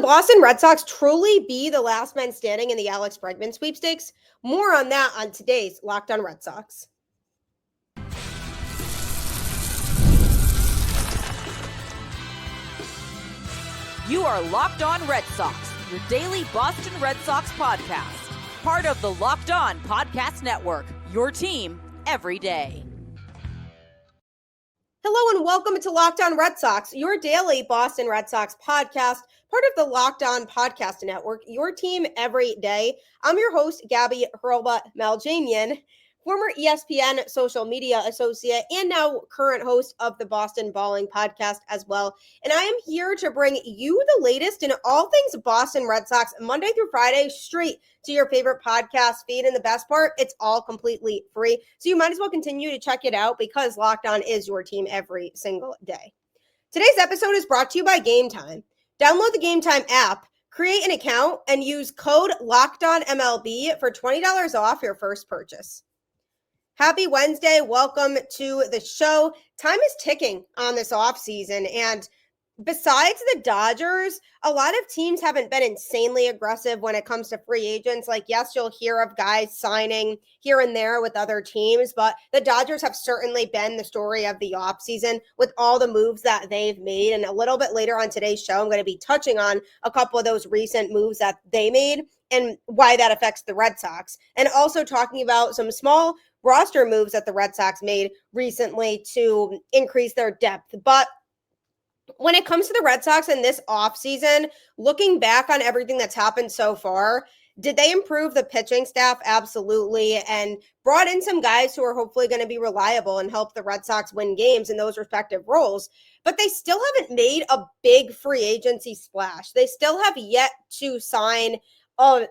Can the Boston Red Sox truly be the last man standing in the Alex Bregman sweepstakes? More on that on today's Locked On Red Sox. You are Locked On Red Sox, your daily Boston Red Sox podcast. Part of the Locked On Podcast Network, your team every day. Hello and welcome to Locked On Red Sox, your daily Boston Red Sox podcast, part of the Locked On Podcast Network, your team every day. I'm your host, Gabby Hurlbut Maljanian, former ESPN social media associate and now current host of the Boston Balling podcast as well. And I am here to bring you the latest in all things Boston Red Sox Monday through Friday straight to your favorite podcast feed. And the best part, it's all completely free. So you might as well continue to check it out because Locked On is your team every single day. Today's episode is brought to you by Game Time. Download the Game Time app, create an account, and use code LOCKEDONMLB for $20 off your first purchase. Happy Wednesday. Welcome to the show. Time is ticking on this offseason, and besides the Dodgers, a lot of teams haven't been insanely aggressive when it comes to free agents. Like, yes, you'll hear of guys signing here and there with other teams, but the Dodgers have certainly been the story of the offseason with all the moves that they've made. And a little bit later on today's show, I'm going to be touching on a couple of those recent moves that they made and why that affects the Red Sox. And also talking about some small roster moves that the Red Sox made recently to increase their depth. But when it comes to the Red Sox in this offseason, looking back on everything that's happened so far, did they improve the pitching staff? Absolutely. And brought in some guys who are hopefully going to be reliable and help the Red Sox win games in those respective roles. But they still haven't made a big free agency splash. They still have yet to sign a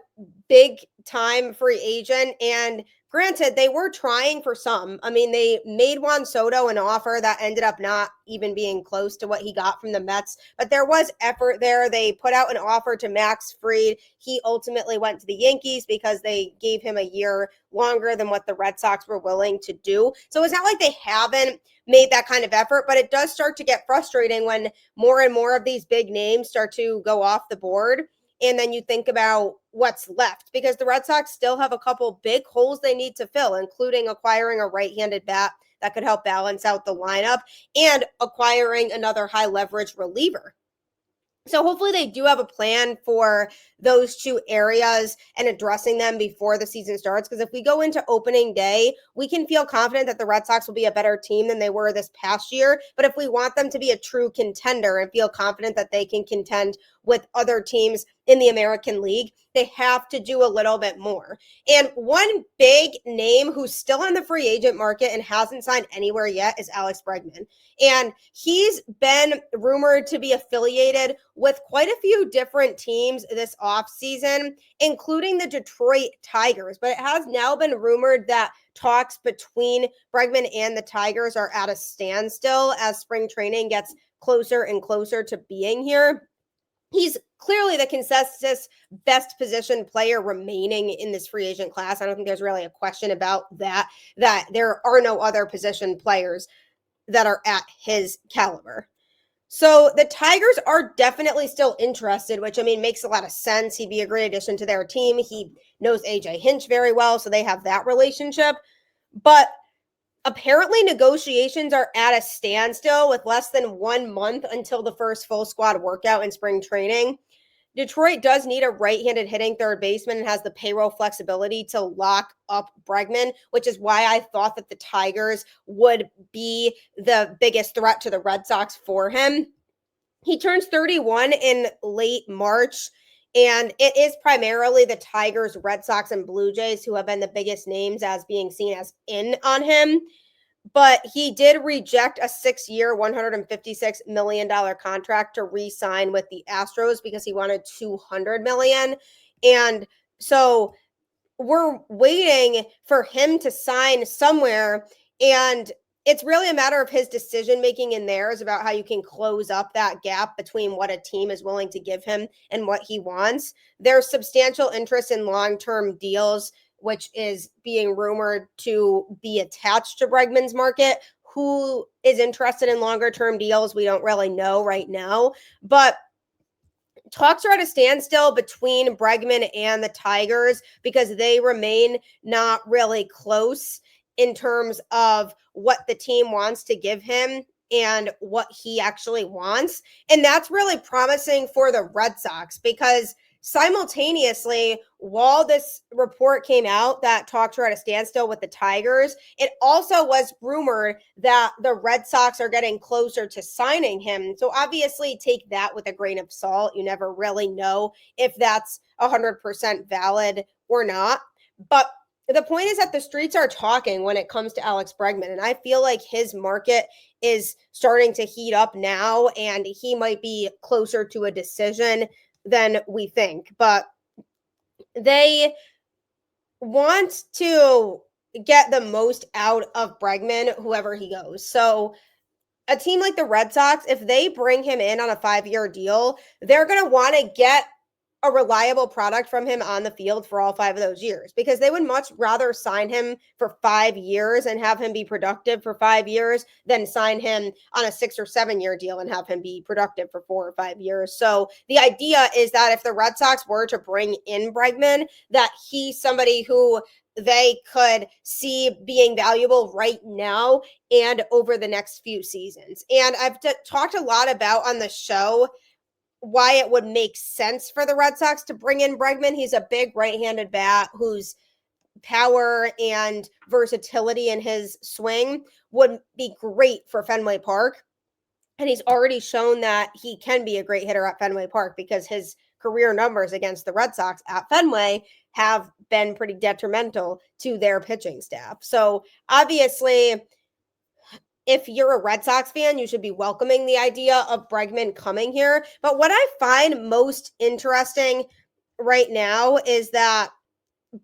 big time free agent. And granted, they were trying for some. I mean, they made Juan Soto an offer that ended up not even being close to what he got from the Mets, but there was effort there. They put out an offer to Max Fried. He ultimately went to the Yankees because they gave him a year longer than what the Red Sox were willing to do. So it's not like they haven't made that kind of effort, but it does start to get frustrating when more and more of these big names start to go off the board. And then you think about what's left because the Red Sox still have a couple big holes they need to fill, including acquiring a right-handed bat that could help balance out the lineup and acquiring another high leverage reliever. So hopefully they do have a plan for those two areas and addressing them before the season starts. Because if we go into opening day, we can feel confident that the Red Sox will be a better team than they were this past year. But if we want them to be a true contender and feel confident that they can contend with other teams in the American League, they have to do a little bit more. And one big name who's still in the free agent market and hasn't signed anywhere yet is Alex Bregman. And he's been rumored to be affiliated with quite a few different teams this offseason, including the Detroit Tigers. But it has now been rumored that talks between Bregman and the Tigers are at a standstill as spring training gets closer and closer to being here. He's clearly the consensus best position player remaining in this free agent class. I don't think there's really a question about that there are no other position players that are at his caliber. So the Tigers are definitely still interested, which, I mean, makes a lot of sense. He'd be a great addition to their team. He knows AJ Hinch very well, so they have that relationship. But apparently negotiations are at a standstill with less than 1 month until the first full squad workout in spring training. Detroit does need a right-handed hitting third baseman and has the payroll flexibility to lock up Bregman, which is why I thought that the Tigers would be the biggest threat to the Red Sox for him. He turns 31 in late March, and it is primarily the Tigers, Red Sox, and Blue Jays who have been the biggest names as being seen as in on him. But he did reject a 6-year, $156 million contract to re-sign with the Astros because he wanted $200 million. And so we're waiting for him to sign somewhere. And it's really a matter of his decision-making and theirs about how you can close up that gap between what a team is willing to give him and what he wants. There's substantial interest in long-term deals, which is being rumored to be attached to Bregman's market. Who is interested in longer term deals? We don't really know right now. But talks are at a standstill between Bregman and the Tigers because they remain not really close in terms of what the team wants to give him and what he actually wants. And that's really promising for the Red Sox because simultaneously, while this report came out that talks are at a standstill with the Tigers, it also was rumored that the Red Sox are getting closer to signing him. So obviously take that with a grain of salt. You never really know if that's 100% valid or not. But the point is that the streets are talking when it comes to Alex Bregman. And I feel like his market is starting to heat up now, and he might be closer to a decision than we think. But they want to get the most out of Bregman, whoever he goes. So a team like the Red Sox, if they bring him in on a 5-year deal, they're going to want to get a reliable product from him on the field for all 5 of those years because they would much rather sign him for 5 years and have him be productive for 5 years than sign him on a 6 or 7 year deal and have him be productive for 4 or 5 years. So the idea is that if the Red Sox were to bring in Bregman, that he's somebody who they could see being valuable right now and over the next few seasons. And I've talked a lot about on the show why it would make sense for the Red Sox to bring in Bregman. He's a big right-handed bat whose power and versatility in his swing would be great for Fenway Park. And he's already shown that he can be a great hitter at Fenway Park because his career numbers against the Red Sox at Fenway have been pretty detrimental to their pitching staff. So obviously, if you're a Red Sox fan, you should be welcoming the idea of Bregman coming here. But what I find most interesting right now is that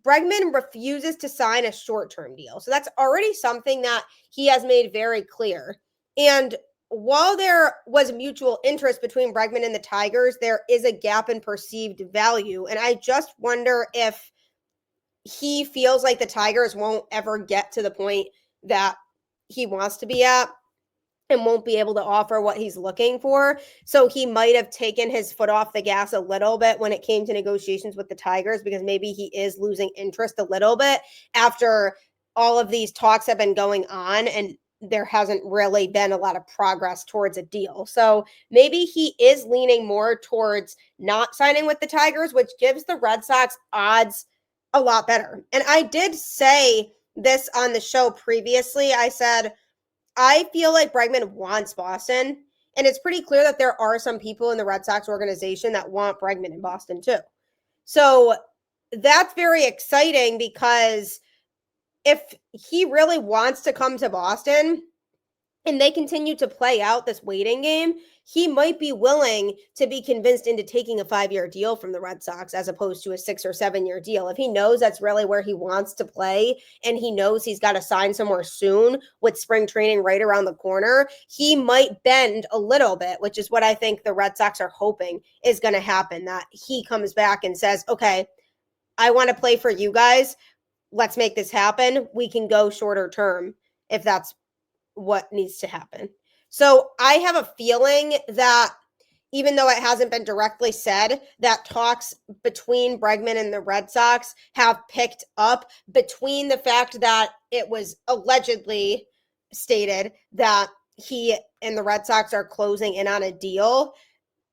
Bregman refuses to sign a short-term deal. So that's already something that he has made very clear. And while there was mutual interest between Bregman and the Tigers, there is a gap in perceived value. And I just wonder if he feels like the Tigers won't ever get to the point that he wants to be at and won't be able to offer what he's looking for. So he might have taken his foot off the gas a little bit when it came to negotiations with the Tigers because maybe he is losing interest a little bit after all of these talks have been going on and there hasn't really been a lot of progress towards a deal. So maybe he is leaning more towards not signing with the Tigers, which gives the Red Sox odds a lot better. And I did say this on the show previously. I said, I feel like Bregman wants Boston, and it's pretty clear that there are some people in the Red Sox organization that want Bregman in Boston too. So that's very exciting because if he really wants to come to Boston and they continue to play out this waiting game, he might be willing to be convinced into taking a 5-year deal from the Red Sox as opposed to a 6 or 7 year deal. If he knows that's really where he wants to play and he knows he's got to sign somewhere soon with spring training right around the corner, he might bend a little bit, which is what I think the Red Sox are hoping is going to happen, that he comes back and says, okay, I want to play for you guys. Let's make this happen. We can go shorter term if that's what needs to happen. So I have a feeling that even though it hasn't been directly said, that talks between Bregman and the Red Sox have picked up between the fact that it was allegedly stated that he and the Red Sox are closing in on a deal,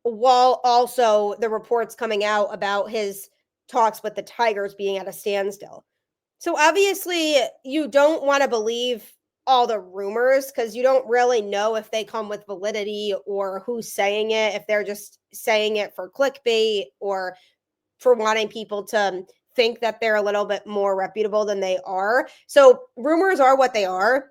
while also the reports coming out about his talks with the Tigers being at a standstill. So obviously you don't want to believe all the rumors because you don't really know if they come with validity or who's saying it, if they're just saying it for clickbait or for wanting people to think that they're a little bit more reputable than they are. So rumors are what they are,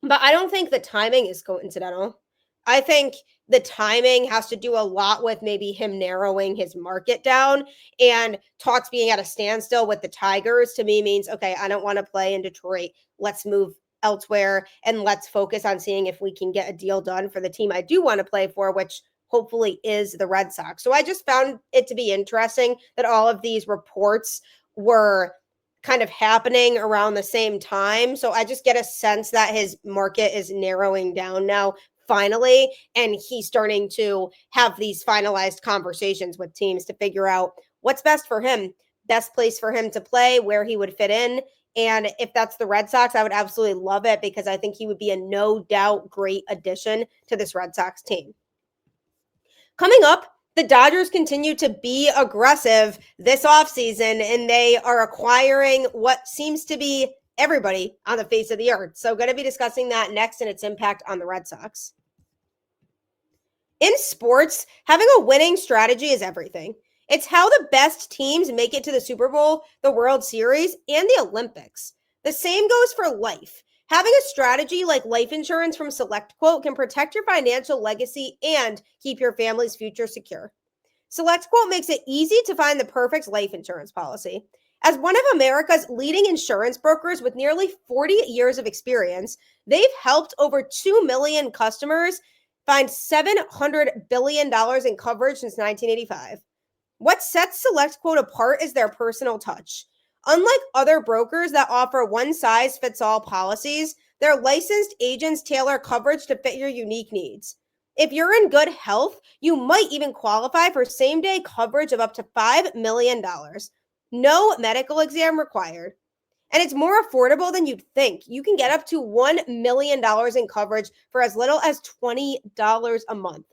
but I don't think the timing is coincidental. I think the timing has to do a lot with maybe him narrowing his market down, and talks being at a standstill with the Tigers to me means, okay, I don't want to play in Detroit. Let's move elsewhere and let's focus on seeing if we can get a deal done for the team I do want to play for, which hopefully is the Red Sox. So I just found it to be interesting that all of these reports were kind of happening around the same time. So I just get a sense that his market is narrowing down now finally, and he's starting to have these finalized conversations with teams to figure out what's best for him, best place for him to play, where he would fit in. And if that's the Red Sox, I would absolutely love it because I think he would be a no doubt great addition to this Red Sox team. Coming up, the Dodgers continue to be aggressive this offseason, and they are acquiring what seems to be everybody on the face of the earth. So going to be discussing that next and its impact on the Red Sox. In sports, having a winning strategy is everything. It's how the best teams make it to the Super Bowl, the World Series, and the Olympics. The same goes for life. Having a strategy like life insurance from SelectQuote can protect your financial legacy and keep your family's future secure. SelectQuote makes it easy to find the perfect life insurance policy. As one of America's leading insurance brokers with nearly 40 years of experience, they've helped over 2 million customers find $700 billion in coverage since 1985. What sets SelectQuote apart is their personal touch. Unlike other brokers that offer one-size-fits-all policies, their licensed agents tailor coverage to fit your unique needs. If you're in good health, you might even qualify for same-day coverage of up to $5 million. No medical exam required. And it's more affordable than you'd think. You can get up to $1 million in coverage for as little as $20 a month.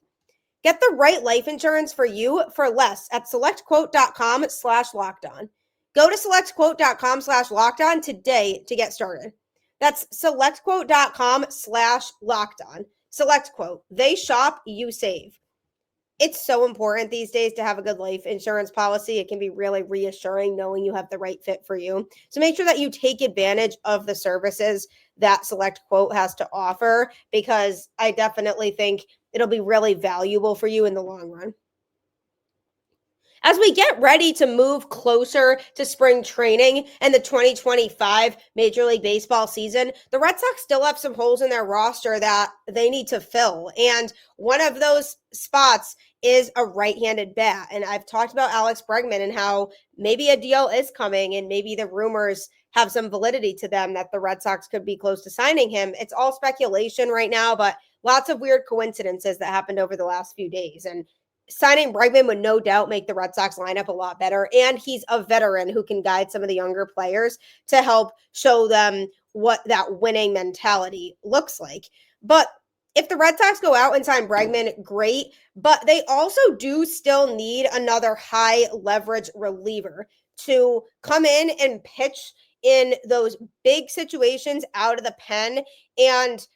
Get the right life insurance for you for less at selectquote.com/lockedon. Go to selectquote.com/lockedon today to get started. That's selectquote.com/lockedon. SelectQuote. They shop, you save. It's so important these days to have a good life insurance policy. It can be really reassuring knowing you have the right fit for you. So make sure that you take advantage of the services that SelectQuote has to offer, because I definitely think it'll be really valuable for you in the long run. As we get ready to move closer to spring training and the 2025 Major League Baseball season, the Red Sox still have some holes in their roster that they need to fill. And one of those spots is a right-handed bat. And I've talked about Alex Bregman and how maybe a deal is coming and maybe the rumors have some validity to them that the Red Sox could be close to signing him. It's all speculation right now, but lots of weird coincidences that happened over the last few days. And signing Bregman would no doubt make the Red Sox lineup a lot better. And he's a veteran who can guide some of the younger players to help show them what that winning mentality looks like. But if the Red Sox go out and sign Bregman, great. But they also do still need another high leverage reliever to come in and pitch in those big situations out of the pen. And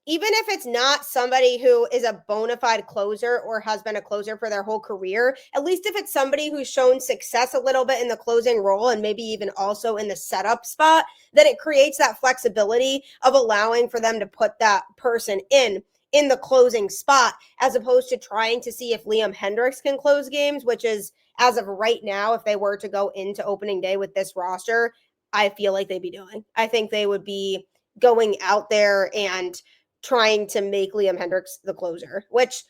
even if it's not somebody who is a bona fide closer or has been a closer for their whole career, at least if it's somebody who's shown success a little bit in the closing role and maybe even also in the setup spot, then it creates that flexibility of allowing for them to put that person in the closing spot, as opposed to trying to see if Liam Hendriks can close games, which is, as of right now, if they were to go into opening day with this roster, I feel like they'd be doing. I think they would be going out there and trying to make Liam Hendriks the closer, which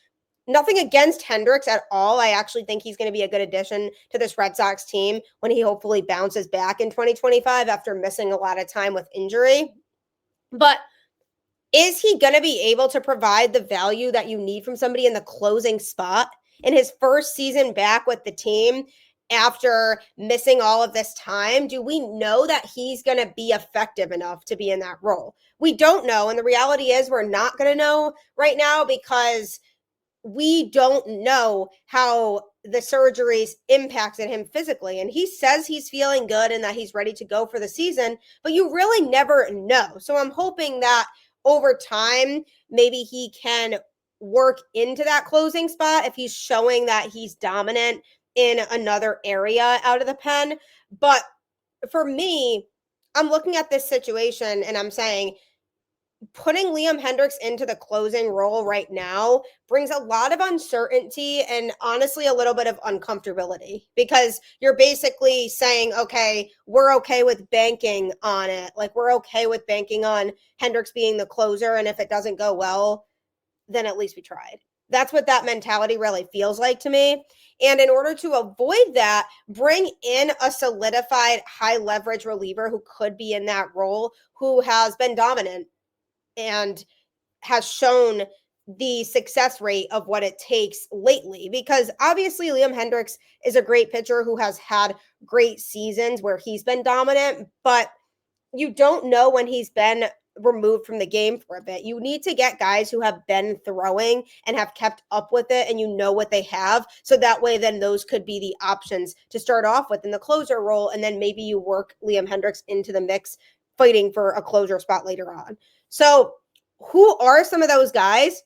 nothing against Hendriks at all. I actually think he's going to be a good addition to this Red Sox team when he hopefully bounces back in 2025 after missing a lot of time with injury. But is he going to be able to provide the value that you need from somebody in the closing spot in his first season back with the team after missing all of this time? Do we know that he's going to be effective enough to be in that role? We don't know. And the reality is we're not going to know right now because we don't know how the surgeries impacted him physically. And he says he's feeling good and that he's ready to go for the season, but you really never know. So I'm hoping that over time, maybe he can work into that closing spot if he's showing that he's dominant in another area out of the pen. But for me, I'm looking at this situation and I'm saying putting Liam Hendriks into the closing role right now brings a lot of uncertainty and honestly a little bit of uncomfortability, because you're basically saying, okay, we're okay with banking on it. Like, we're okay with banking on Hendriks being the closer. And if it doesn't go well, then at least we tried. That's what that mentality really feels like to me. And in order to avoid that, bring in a solidified high leverage reliever who could be in that role, who has been dominant and has shown the success rate of what it takes lately, because obviously Liam Hendriks is a great pitcher who has had great seasons where he's been dominant, but you don't know when he's been removed from the game for a bit. You need to get guys who have been throwing and have kept up with it, and you know what they have. So that way, then those could be the options to start off with in the closer role. And then maybe you work Liam Hendriks into the mix, fighting for a closer spot later on. So who are some of those guys?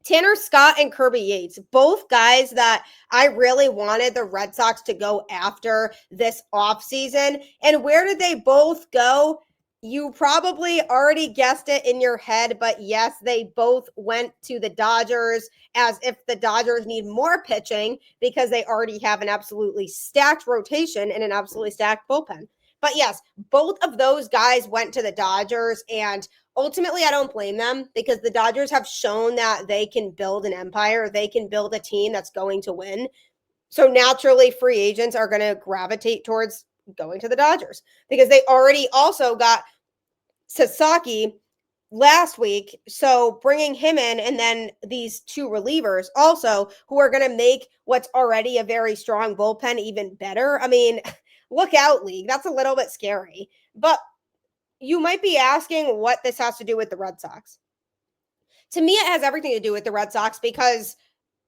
Tanner Scott and Kirby Yates, both guys that I really wanted the Red Sox to go after this offseason. And where did they both go? You probably already guessed it in your head, but yes, they both went to the Dodgers, as if the Dodgers need more pitching because they already have an absolutely stacked rotation and an absolutely stacked bullpen. But yes, both of those guys went to the Dodgers, and ultimately, I don't blame them, because the Dodgers have shown that they can build an empire. They can build a team that's going to win. So naturally, free agents are going to gravitate towards going to the Dodgers, because they already also got Sasaki last week. So bringing him in, and then these two relievers also, who are going to make what's already a very strong bullpen even better. I mean, look out, league. That's a little bit scary. But you might be asking what this has to do with the Red Sox. To me, it has everything to do with the Red Sox, because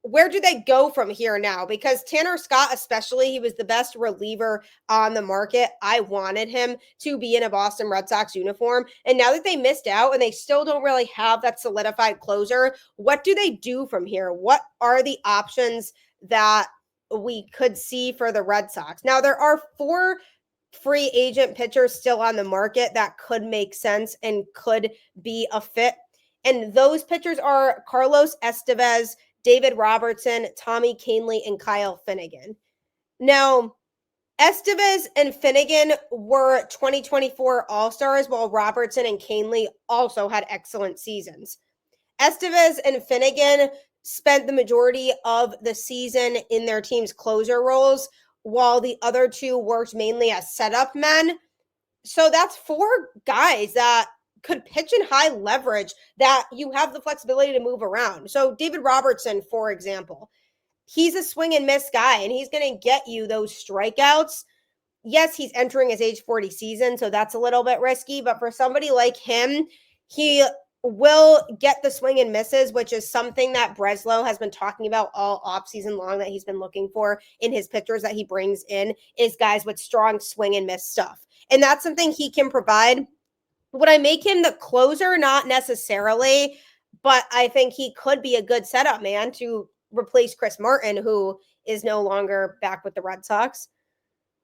where do they go from here now? Because Tanner Scott, especially, he was the best reliever on the market. I wanted him to be in a Boston Red Sox uniform. And now that they missed out and they still don't really have that solidified closer, what do they do from here? What are the options that we could see for the Red Sox? Now, there are 4 free agent pitchers still on the market that could make sense and could be a fit. And those pitchers are Carlos Estévez, David Robertson, Tommy Kahnle, and Kyle Finnegan. Now, Estévez and Finnegan were 2024 All-Stars, while Robertson and Kahnle also had excellent seasons. Estévez and Finnegan spent the majority of the season in their team's closer roles, while the other 2 worked mainly as setup men. So that's 4 guys that could pitch in high leverage that you have the flexibility to move around. So David Robertson, for example, he's a swing and miss guy, and he's going to get you those strikeouts. Yes, he's entering his age 40 season, so that's a little bit risky. But for somebody like him, he will get the swing and misses, which is something that Breslow has been talking about all offseason long, that he's been looking for in his pitchers that he brings in, is guys with strong swing and miss stuff. And that's something he can provide. Would I make him the closer? Not necessarily, but I think he could be a good setup man to replace Chris Martin, who is no longer back with the Red Sox.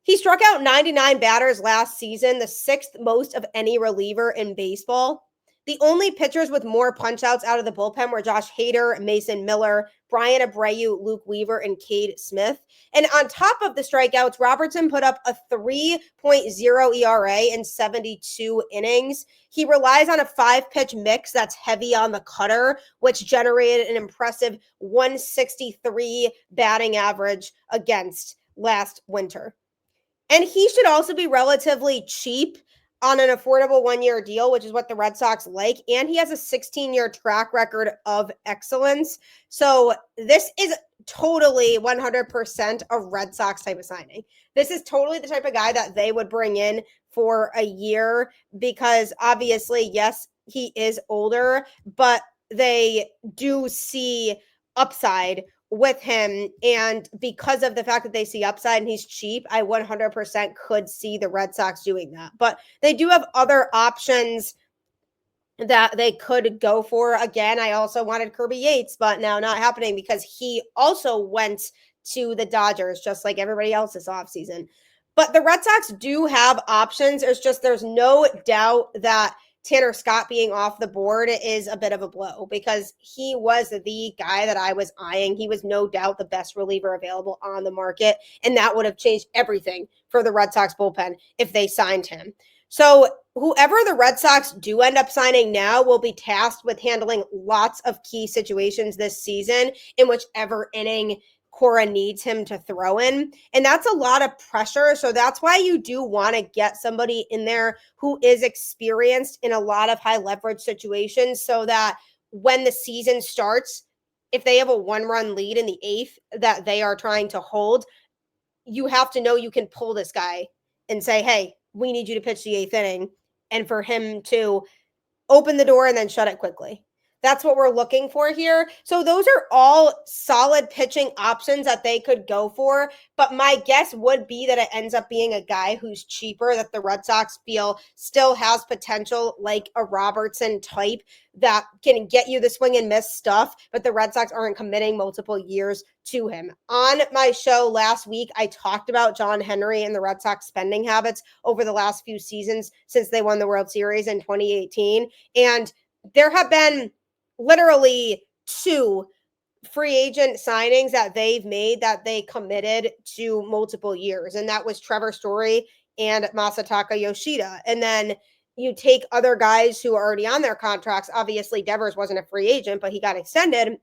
He struck out 99 batters last season, the 6th most of any reliever in baseball. The only pitchers with more punch-outs out of the bullpen were Josh Hader, Mason Miller, Brian Abreu, Luke Weaver, and Cade Smith. And on top of the strikeouts, Robertson put up a 3.0 ERA in 72 innings. He relies on a 5-pitch mix that's heavy on the cutter, which generated an impressive 163 batting average against last winter. And he should also be relatively cheap on an affordable 1-year deal, which is what the Red Sox like. And he has a 16-year track record of excellence. So this is totally 100% a Red Sox type of signing. This is totally the type of guy that they would bring in for a year, because obviously, yes, he is older, but they do see upside with him. And because of the fact that they see upside and he's cheap, I 100% could see the Red Sox doing that. But they do have other options that they could go for. Again, I also wanted Kirby Yates, but now not happening, because he also went to the Dodgers, just like everybody else this offseason. But the Red Sox do have options. There's no doubt that Tanner Scott being off the board is a bit of a blow, because he was the guy that I was eyeing. He was no doubt the best reliever available on the market, and that would have changed everything for the Red Sox bullpen if they signed him. So whoever the Red Sox do end up signing now will be tasked with handling lots of key situations this season in whichever inning Cora needs him to throw in. And that's a lot of pressure. So that's why you do want to get somebody in there who is experienced in a lot of high leverage situations, so that when the season starts, if they have a 1-run lead in the 8th that they are trying to hold, you have to know you can pull this guy and say, hey, we need you to pitch the 8th inning, and for him to open the door and then shut it quickly. That's what we're looking for here. So those are all solid pitching options that they could go for. But my guess would be that it ends up being a guy who's cheaper, that the Red Sox feel still has potential, like a Robertson type that can get you the swing and miss stuff, but the Red Sox aren't committing multiple years to him. On my show last week, I talked about John Henry and the Red Sox spending habits over the last few seasons since they won the World Series in 2018. And there have been literally 2 free agent signings that they've made that they committed to multiple years. And that was Trevor Story and Masataka Yoshida. And then you take other guys who are already on their contracts. Obviously, Devers wasn't a free agent, but he got extended.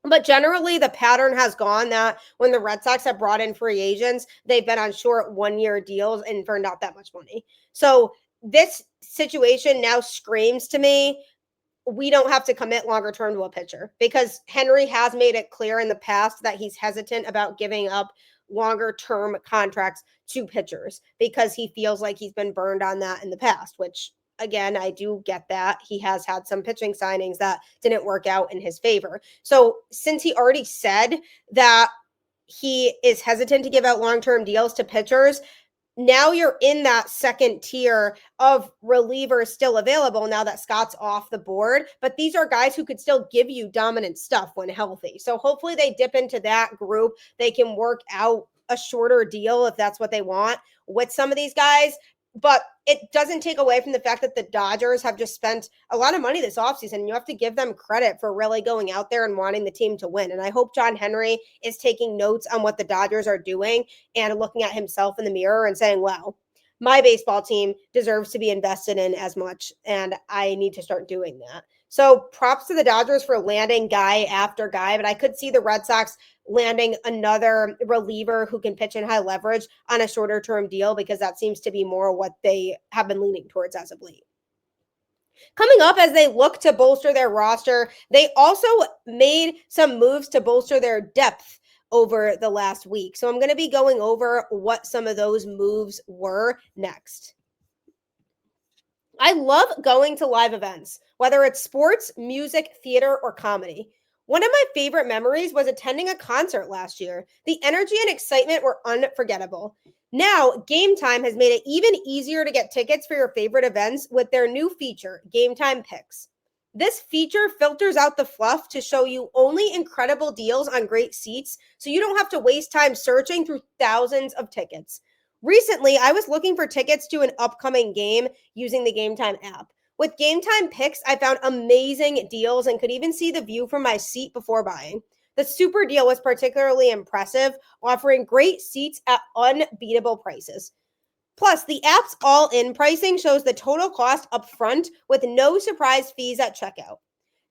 But generally, the pattern has gone that when the Red Sox have brought in free agents, they've been on short 1-year deals and for not that much money. So this situation now screams to me, we don't have to commit longer term to a pitcher, because Henry has made it clear in the past that he's hesitant about giving up longer term contracts to pitchers because he feels like he's been burned on that in the past, which again, I do get that. He has had some pitching signings that didn't work out in his favor. So since he already said that he is hesitant to give out long-term deals to pitchers, now you're in that second tier of relievers still available now that Scott's off the board. But these are guys who could still give you dominant stuff when healthy. So hopefully they dip into that group. They can work out a shorter deal if that's what they want with some of these guys. But it doesn't take away from the fact that the Dodgers have just spent a lot of money this offseason. You have to give them credit for really going out there and wanting the team to win. And I hope John Henry is taking notes on what the Dodgers are doing and looking at himself in the mirror and saying, wow, my baseball team deserves to be invested in as much, and I need to start doing that. So props to the Dodgers for landing guy after guy, but I could see the Red Sox landing another reliever who can pitch in high leverage on a shorter term deal, because that seems to be more what they have been leaning towards as of late. Coming up, as they look to bolster their roster, they also made some moves to bolster their depth over the last week. So I'm going to be going over what some of those moves were next. I love going to live events, whether it's sports, music, theater, or comedy. One of my favorite memories was attending a concert last year. The energy and excitement were unforgettable. Now, Game Time has made it even easier to get tickets for your favorite events with their new feature, Game Time Picks. This feature filters out the fluff to show you only incredible deals on great seats, so you don't have to waste time searching through thousands of tickets. Recently, I was looking for tickets to an upcoming game using the Game Time app. With Game Time Picks, I found amazing deals and could even see the view from my seat before buying. The super deal was particularly impressive, offering great seats at unbeatable prices. Plus, the app's all-in pricing shows the total cost up front with no surprise fees at checkout.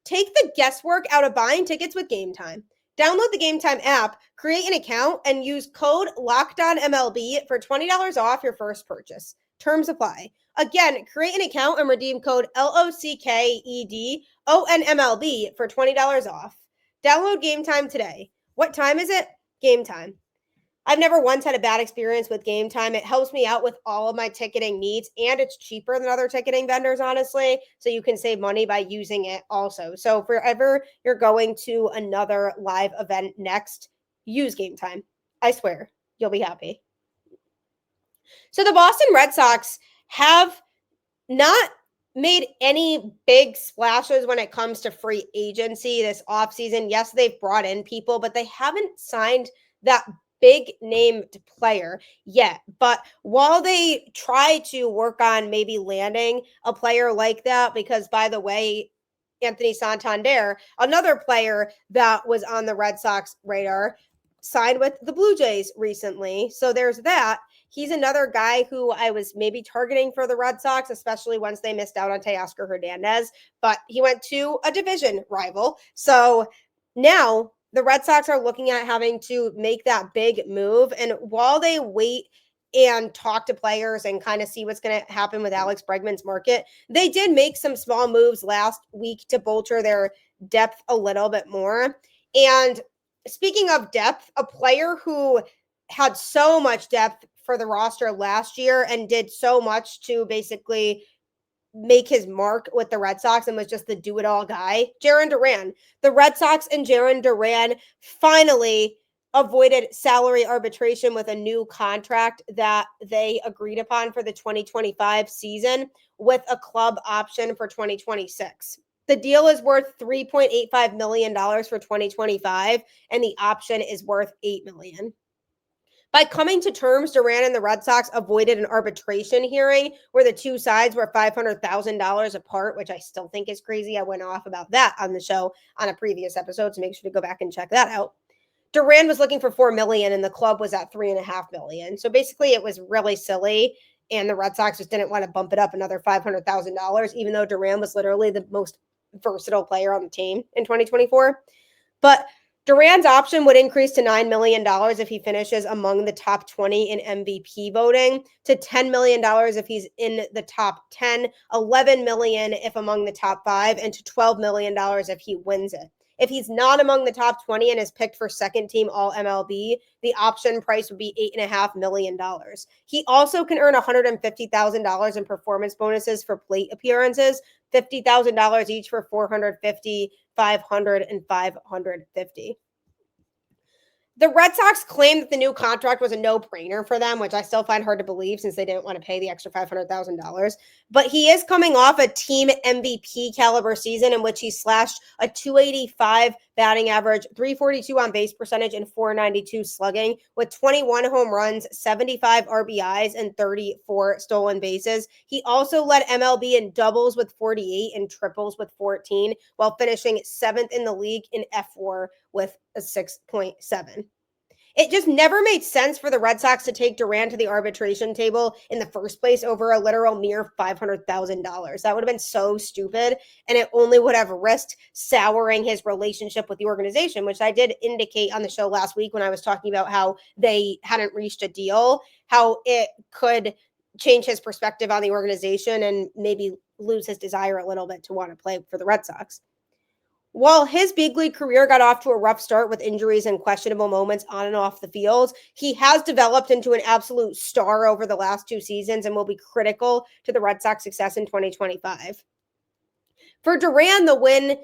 Take the guesswork out of buying tickets with Game Time. Download the Game Time app, create an account, and use code LOCKEDONMLB for $20 off your first purchase. Terms apply. Again, create an account and redeem code LOCKEDONMLB for $20 off. Download Game Time today. What time is it? Game Time. I've never once had a bad experience with Game Time. It helps me out with all of my ticketing needs, and it's cheaper than other ticketing vendors, honestly, so you can save money by using it also. So if ever you're going to another live event next, use Game Time. I swear, you'll be happy. So the Boston Red Sox have not made any big splashes when it comes to free agency this offseason. Yes, they've brought in people, but they haven't signed that big named player yet. But while they try to work on maybe landing a player like that, because by the way, Anthony Santander, another player that was on the Red Sox radar, signed with the Blue Jays recently. So there's that. He's another guy who I was maybe targeting for the Red Sox, especially once they missed out on Teoscar Hernandez, but he went to a division rival. So now the Red Sox are looking at having to make that big move. And while they wait and talk to players and kind of see what's going to happen with Alex Bregman's market. They did make some small moves last week to bolster their depth a little bit more. And speaking of depth, a player who had so much depth for the roster last year and did so much to basically make his mark with the Red Sox and was just the do-it-all guy, Jarren Duran. The Red Sox and Jarren Duran finally avoided salary arbitration with a new contract that they agreed upon for the 2025 season with a club option for 2026. The deal is worth $3.85 million for 2025, and the option is worth $8 million. By coming to terms, Duran and the Red Sox avoided an arbitration hearing where the two sides were $500,000 apart, which I still think is crazy. I went off about that on the show on a previous episode, so make sure to go back and check that out. Duran was looking for $4 million and the club was at $3.5 million. So basically it was really silly, and the Red Sox just didn't want to bump it up another $500,000, even though Duran was literally the most versatile player on the team in 2024. But Duran's option would increase to $9 million if he finishes among the top 20 in MVP voting, to $10 million if he's in the top 10, $11 million if among the top 5, and to $12 million if he wins it. If he's not among the top 20 and is picked for second team all MLB, the option price would be $8.5 million. He also can earn $150,000 in performance bonuses for plate appearances, $50,000 each for 450, 500, and 550. The Red Sox claimed that the new contract was a no-brainer for them, which I still find hard to believe since they didn't want to pay the extra $500,000. But he is coming off a team MVP caliber season in which he slashed a .285 batting average, .342 on base percentage, and .492 slugging with 21 home runs, 75 RBIs, and 34 stolen bases. He also led MLB in doubles with 48 and triples with 14, while finishing 7th in the league in F4 with a 6.7. It just never made sense for the Red Sox to take Duran to the arbitration table in the first place over a literal mere $500,000. That would have been so stupid, and it only would have risked souring his relationship with the organization, which I did indicate on the show last week when I was talking about how they hadn't reached a deal, how it could change his perspective on the organization and maybe lose his desire a little bit to want to play for the Red Sox. While his big league career got off to a rough start with injuries and questionable moments on and off the field, he has developed into an absolute star over the last 2 seasons and will be critical to the Red Sox success in 2025. For Duran, the win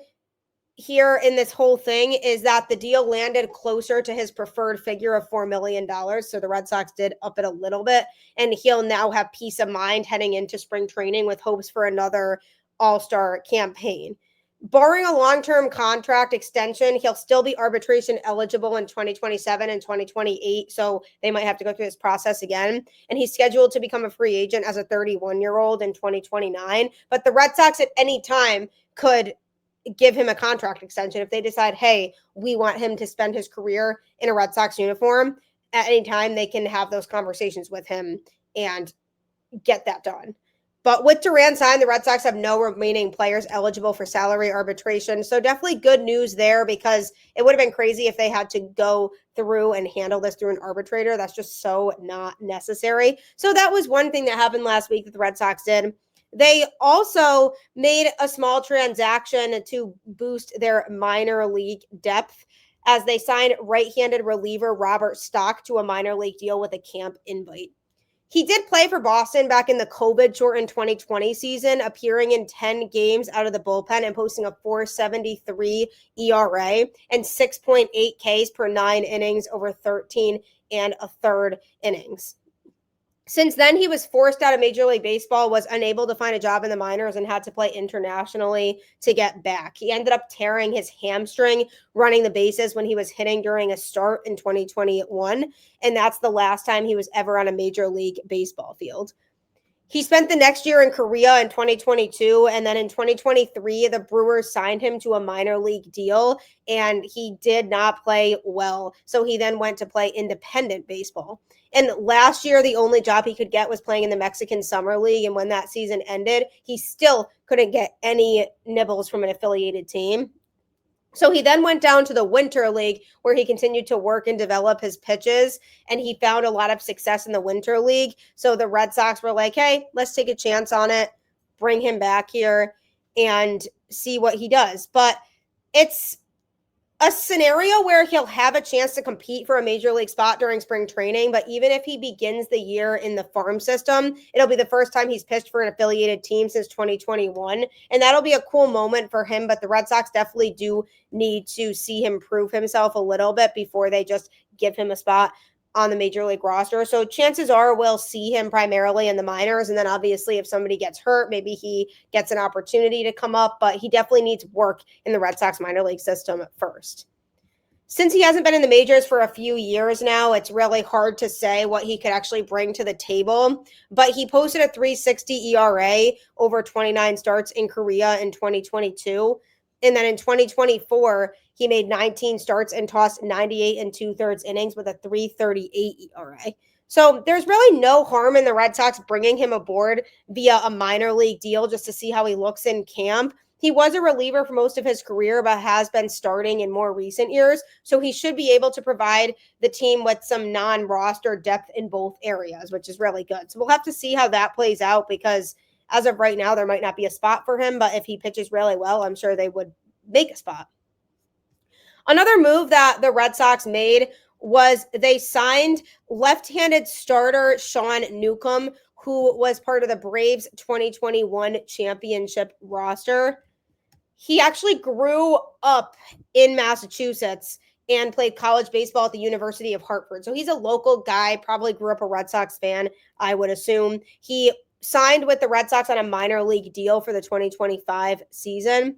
here in this whole thing is that the deal landed closer to his preferred figure of $4 million. So the Red Sox did up it a little bit, and he'll now have peace of mind heading into spring training with hopes for another all-star campaign. Barring a long-term contract extension, he'll still be arbitration eligible in 2027 and 2028, so they might have to go through this process again. And he's scheduled to become a free agent as a 31-year-old in 2029. But the Red Sox at any time could give him a contract extension if they decide, hey, we want him to spend his career in a Red Sox uniform. At any time, they can have those conversations with him and get that done. But with Duran signed, the Red Sox have no remaining players eligible for salary arbitration. So definitely good news there, because it would have been crazy if they had to go through and handle this through an arbitrator. That's just so not necessary. So that was one thing that happened last week that the Red Sox did. They also made a small transaction to boost their minor league depth as they signed right-handed reliever Robert Stock to a minor league deal with a camp invite. He did play for Boston back in the COVID-shortened 2020 season, appearing in 10 games out of the bullpen and posting a .473 ERA and 6.8 Ks per 9 innings over 13 and a third innings. Since then, he was forced out of Major League Baseball, was unable to find a job in the minors, and had to play internationally to get back. He ended up tearing his hamstring running the bases when he was hitting during a start in 2021, and that's the last time he was ever on a Major League Baseball field. He spent the next year in Korea in 2022, and then in 2023, the Brewers signed him to a minor league deal, and he did not play well. So he then went to play independent baseball. And last year, the only job he could get was playing in the Mexican Summer League, and when that season ended, he still couldn't get any nibbles from an affiliated team. So he then went down to the Winter League where he continued to work and develop his pitches, and he found a lot of success in the Winter League. So the Red Sox were like, hey, let's take a chance on it, bring him back here and see what he does. But it's a scenario where he'll have a chance to compete for a major league spot during spring training, but even if he begins the year in the farm system, it'll be the first time he's pitched for an affiliated team since 2021, and that'll be a cool moment for him. But the Red Sox definitely do need to see him prove himself a little bit before they just give him a spot on the major league roster. So chances are we'll see him primarily in the minors, and then obviously if somebody gets hurt, maybe he gets an opportunity to come up, but he definitely needs work in the Red Sox minor league system first. Since he hasn't been in the majors for a few years now, it's really hard to say what he could actually bring to the table, but he posted a 3.60 ERA over 29 starts in Korea in 2022. And then in 2024, he made 19 starts and tossed 98 and 2/3 innings with a 3.38 ERA. So there's really no harm in the Red Sox bringing him aboard via a minor league deal just to see how he looks in camp. He was a reliever for most of his career, but has been starting in more recent years. So he should be able to provide the team with some non-roster depth in both areas, which is really good. So we'll have to see how that plays out, because as of right now, there might not be a spot for him, but if he pitches really well, I'm sure they would make a spot. Another move that the Red Sox made was they signed left-handed starter Sean Newcomb, who was part of the Braves 2021 championship roster. He actually grew up in Massachusetts and played college baseball at the University of Hartford. So he's a local guy, probably grew up a Red Sox fan, I would assume. He signed with the Red Sox on a minor league deal for the 2025 season.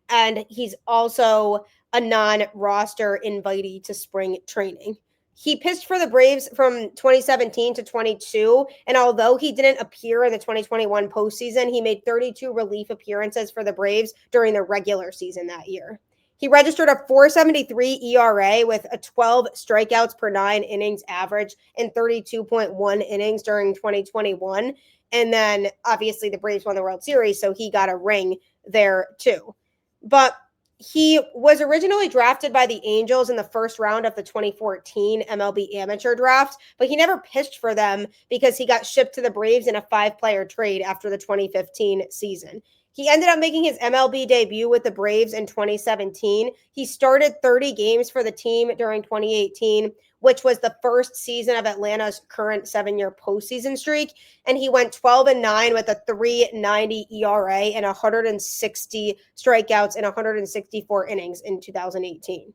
And he's also a non-roster invitee to spring training. He pitched for the Braves from 2017 to 22, and although he didn't appear in the 2021 postseason, he made 32 relief appearances for the Braves during the regular season that year. He registered a 4.73 ERA with a 12 strikeouts per 9 innings average and 32.1 innings during 2021. And then obviously the Braves won the World Series, so he got a ring there too. But he was originally drafted by the Angels in the first round of the 2014 MLB amateur draft, but he never pitched for them because he got shipped to the Braves in a 5-player trade after the 2015 season. He ended up making his MLB debut with the Braves in 2017. He started 30 games for the team during 2018, which was the first season of Atlanta's current 7-year postseason streak. And he went 12-9 with a 3.90 ERA and 160 strikeouts in 164 innings in 2018.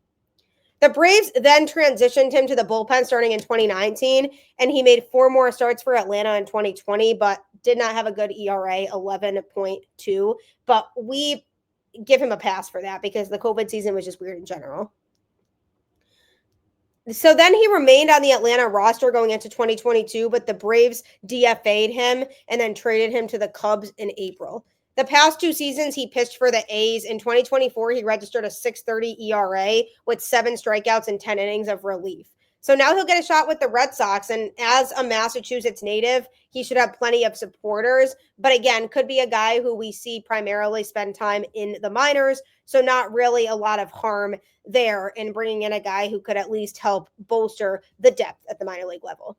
The Braves then transitioned him to the bullpen starting in 2019, and he made 4 more starts for Atlanta in 2020, but did not have a good ERA, 11.2. But we give him a pass for that because the COVID season was just weird in general. So then he remained on the Atlanta roster going into 2022, but the Braves DFA'd him and then traded him to the Cubs in April. The past 2 seasons, he pitched for the A's. In 2024, he registered a 6.30 ERA with 7 strikeouts and 10 innings of relief. So now he'll get a shot with the Red Sox. And as a Massachusetts native, he should have plenty of supporters. But again, could be a guy who we see primarily spend time in the minors. So not really a lot of harm there in bringing in a guy who could at least help bolster the depth at the minor league level.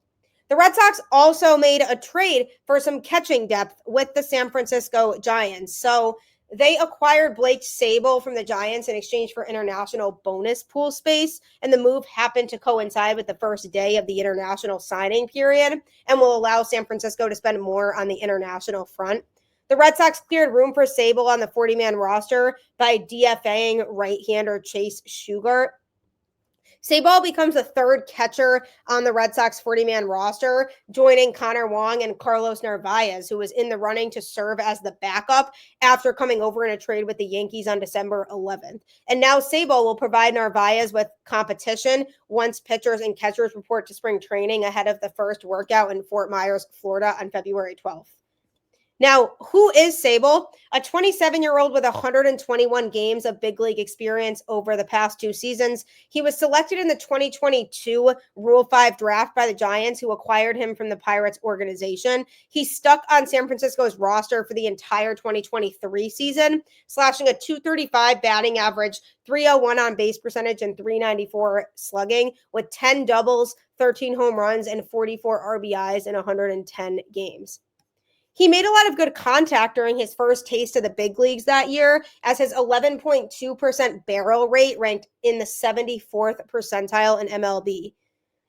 The Red Sox also made a trade for some catching depth with the San Francisco Giants. So they acquired Blake Sabol from the Giants in exchange for international bonus pool space, and the move happened to coincide with the first day of the international signing period and will allow San Francisco to spend more on the international front. The Red Sox cleared room for Sabol on the 40-man roster by DFAing right-hander Chase Shugart. Sabol becomes the 3rd catcher on the Red Sox 40-man roster, joining Connor Wong and Carlos Narvaez, who was in the running to serve as the backup after coming over in a trade with the Yankees on December 11th. And now Sabol will provide Narvaez with competition once pitchers and catchers report to spring training ahead of the first workout in Fort Myers, Florida on February 12th. Now, who is Sable? A 27-year-old with 121 games of big league experience over the past 2 seasons. He was selected in the 2022 Rule 5 draft by the Giants, who acquired him from the Pirates organization. He stuck on San Francisco's roster for the entire 2023 season, slashing a .235 batting average, .301 on base percentage, and .394 slugging, with 10 doubles, 13 home runs, and 44 RBIs in 110 games. He made a lot of good contact during his first taste of the big leagues that year, as his 11.2% barrel rate ranked in the 74th percentile in MLB.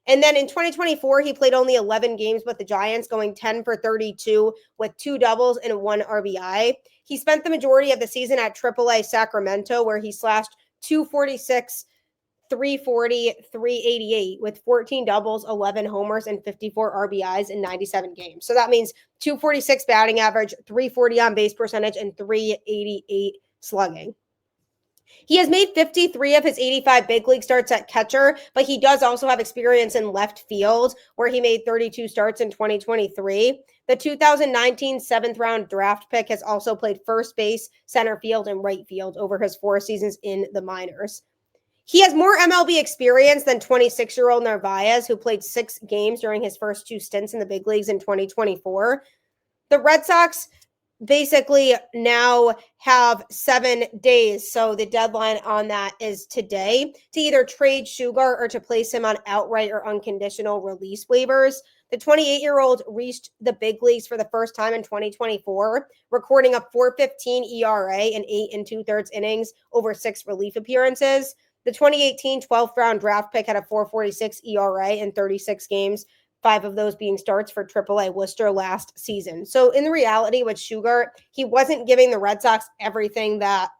And then in 2024, he played only 11 games with the Giants, going 10 for 32 with 2 doubles and 1 RBI. He spent the majority of the season at AAA Sacramento, where he slashed .246, .340, .388 with 14 doubles, 11 homers, and 54 RBIs in 97 games. So that means .246 batting average, .340 on base percentage, and .388 slugging. He has made 53 of his 85 big league starts at catcher, but he does also have experience in left field, where he made 32 starts in 2023. The 2019 7th-round draft pick has also played first base, center field, and right field over his 4 seasons in the minors. He has more MLB experience than 26-year-old Narvaez, who played 6 games during his first 2 stints in the big leagues in 2024. The Red Sox basically now have 7 days, so the deadline on that is today, to either trade Sugar or to place him on outright or unconditional release waivers. The 28-year-old reached the big leagues for the first time in 2024, recording a .415 ERA in 8 2/3 innings over 6 relief appearances. The 2018 12th round draft pick had a .446 ERA in 36 games, 5 of those being starts for AAA Worcester last season. So in reality with Sugar, he wasn't giving the Red Sox everything that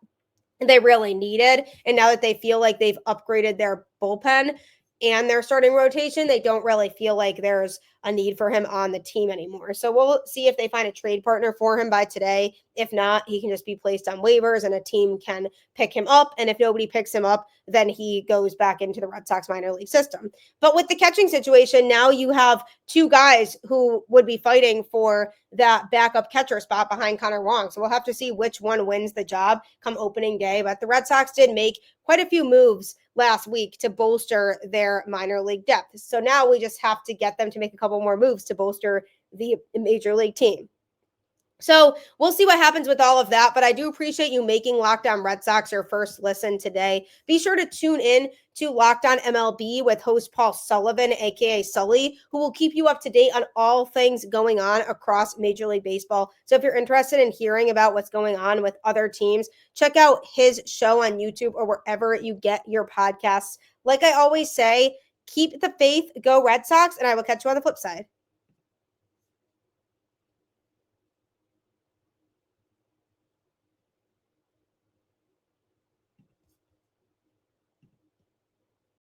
they really needed. And now that they feel like they've upgraded their bullpen and their starting rotation, they don't really feel like there's a need for him on the team anymore. So we'll see if they find a trade partner for him by today. If not, he can just be placed on waivers and a team can pick him up. And if nobody picks him up, then he goes back into the Red Sox minor league system. But with the catching situation, now you have 2 guys who would be fighting for that backup catcher spot behind Connor Wong. So we'll have to see which one wins the job come opening day. But the Red Sox did make quite a few moves last week to bolster their minor league depth. So now we just have to get them to make a couple more moves to bolster the major league team. So we'll see what happens with all of that, but I do appreciate you making Locked On Red Sox your first listen today. Be sure to tune in to Locked On MLB with host Paul Sullivan, aka Sully, who will keep you up to date on all things going on across Major League Baseball. So if you're interested in hearing about what's going on with other teams, check out his show on YouTube or wherever you get your podcasts. Like I always say, keep the faith, go Red Sox, and I will catch you on the flip side.